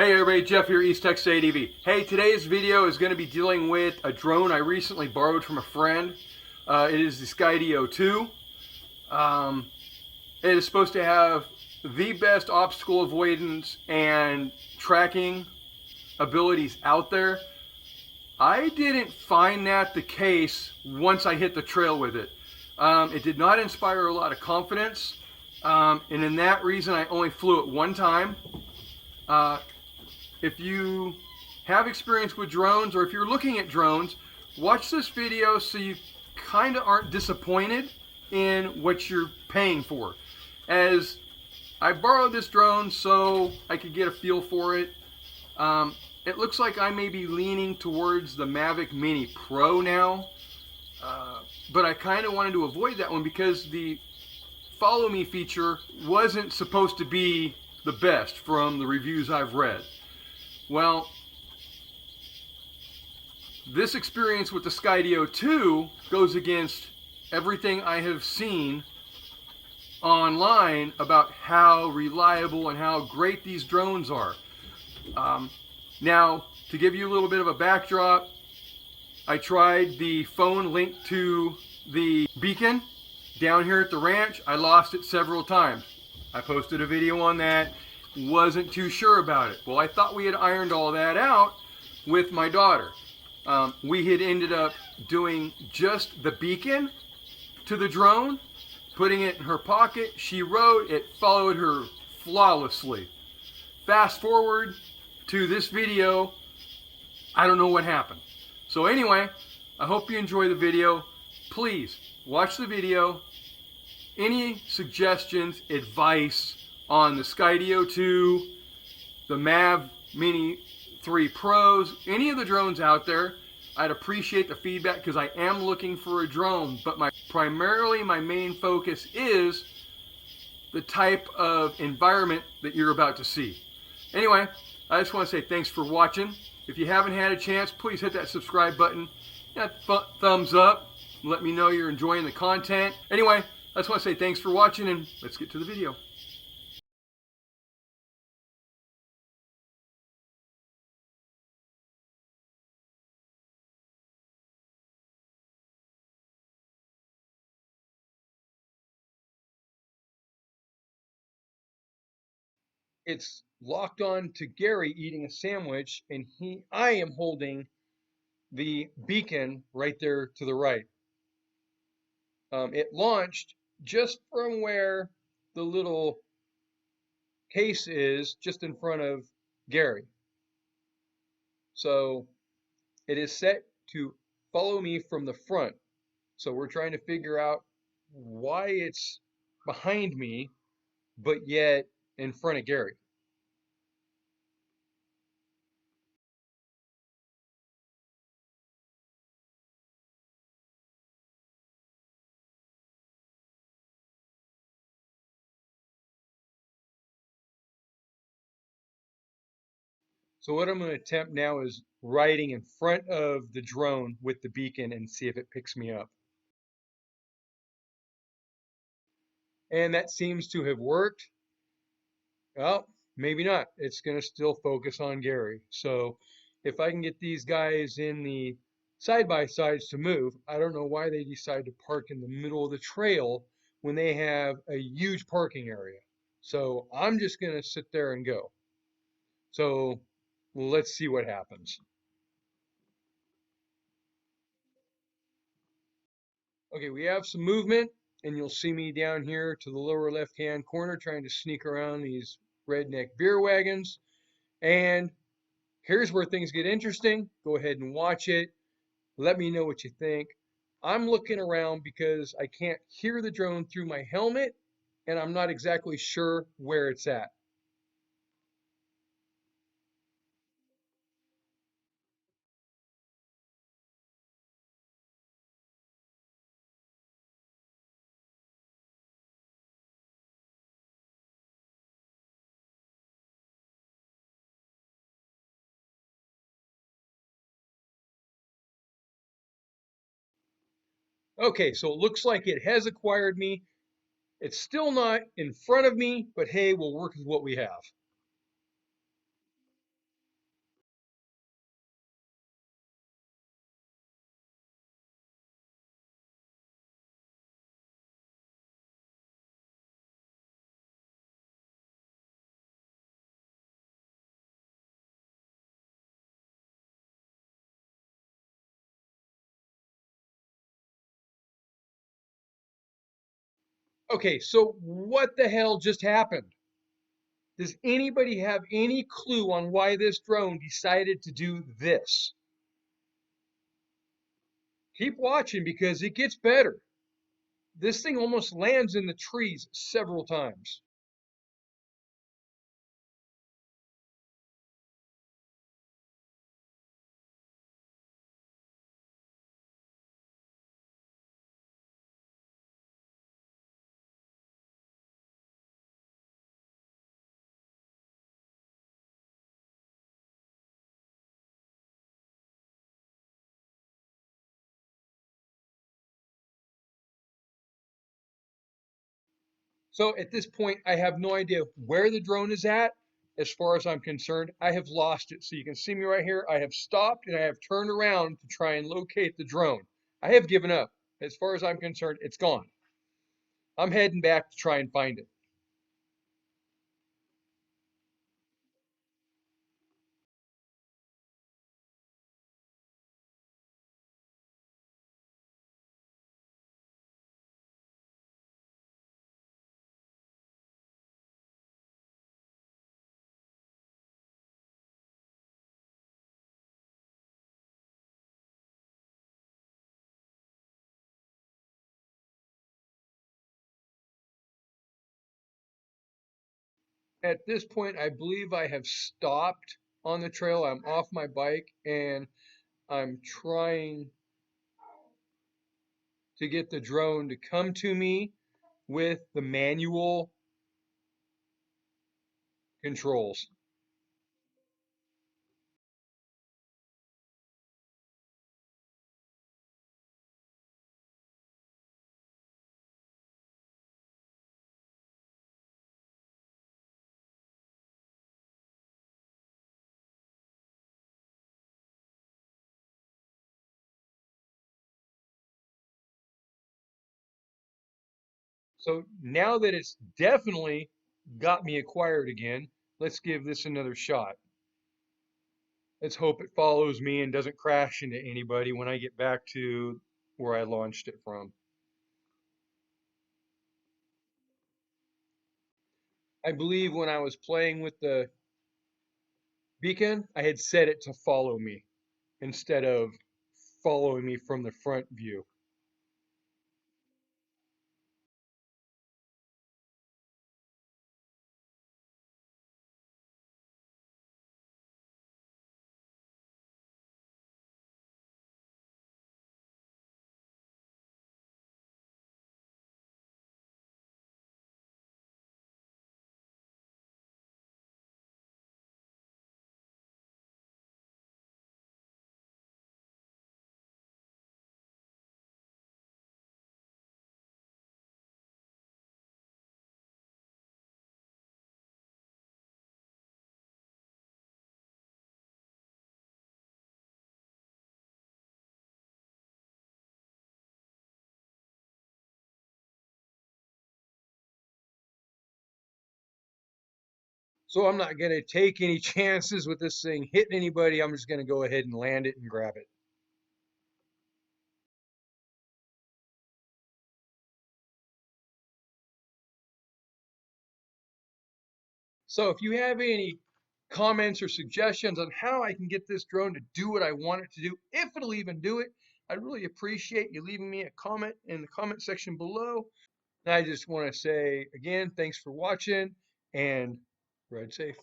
Hey everybody, Jeff here, East Texas ADV. Hey, today's video is going to be dealing with a drone I recently borrowed from a friend. It is the Skydio2. It is supposed to have the best obstacle avoidance and tracking abilities out there. I didn't find that the case once I hit the trail with it. It did not inspire a lot of confidence, and in that reason I only flew it one time. If you have experience with drones, or if you're looking at drones, watch this video so you kind of aren't disappointed in what you're paying for. As I borrowed this drone so I could get a feel for it. It looks like I may be leaning towards the Mavic Mini Pro now, but I kind of wanted to avoid that one because the follow me feature wasn't supposed to be the best from the reviews I've read. Well, this experience with the Skydio2 goes against everything I have seen online about how reliable and how great these drones are. Now, to give you a little bit of a backdrop, I tried the phone linked to the beacon down here at the ranch. I lost it several times. I posted a video on that. Wasn't too sure about it. Well, I thought we had ironed all that out with my daughter. We had ended up doing just the beacon to the drone, putting it in her pocket. She rode, it followed her flawlessly. Fast forward to this video, I don't know what happened. So anyway, I hope you enjoy the video. Please watch the video. Any suggestions, advice on the Skydio2, the Mav Mini 3 Pros, any of the drones out there, I'd appreciate the feedback because I am looking for a drone, but primarily my main focus is the type of environment that you're about to see. Anyway, I just want to say thanks for watching. If you haven't had a chance, please hit that subscribe button, that thumbs up, let me know you're enjoying the content. Anyway, I just want to say thanks for watching, and let's get to the video. It's locked on to Gary eating a sandwich, and I am holding the beacon right there to the right. It launched just from where the little case is, just in front of Gary. So it is set to follow me from the front. So we're trying to figure out why it's behind me, but yet in front of Gary. So what I'm going to attempt now is riding in front of the drone with the beacon and see if it picks me up. And that seems to have worked. Well, maybe not. It's going to still focus on Gary. So if I can get these guys in the side-by-sides to move, I don't know why they decide to park in the middle of the trail when they have a huge parking area. So I'm just going to sit there and go. So let's see what happens. Okay, we have some movement, and you'll see me down here to the lower left-hand corner trying to sneak around these redneck beer wagons. And here's where things get interesting. Go ahead and watch it. Let me know what you think. I'm looking around because I can't hear the drone through my helmet, and I'm not exactly sure where it's at. Okay, so it looks like it has acquired me. It's still not in front of me, but hey, we'll work with what we have. Okay, so what the hell just happened? Does anybody have any clue on why this drone decided to do this? Keep watching because it gets better. This thing almost lands in the trees several times. So at this point, I have no idea where the drone is at. As far as I'm concerned, I have lost it. So you can see me right here. I have stopped and I have turned around to try and locate the drone. I have given up. As far as I'm concerned, it's gone. I'm heading back to try and find it. At this point, I believe I have stopped on the trail. I'm off my bike and I'm trying to get the drone to come to me with the manual controls. So now that it's definitely got me acquired again, let's give this another shot. Let's hope it follows me and doesn't crash into anybody when I get back to where I launched it from. I believe when I was playing with the beacon, I had set it to follow me instead of following me from the front view. So I'm not going to take any chances with this thing hitting anybody. I'm just going to go ahead and land it and grab it. So if you have any comments or suggestions on how I can get this drone to do what I want it to do, if it'll even do it, I'd really appreciate you leaving me a comment in the comment section below. And I just want to say again, thanks for watching and ride safe.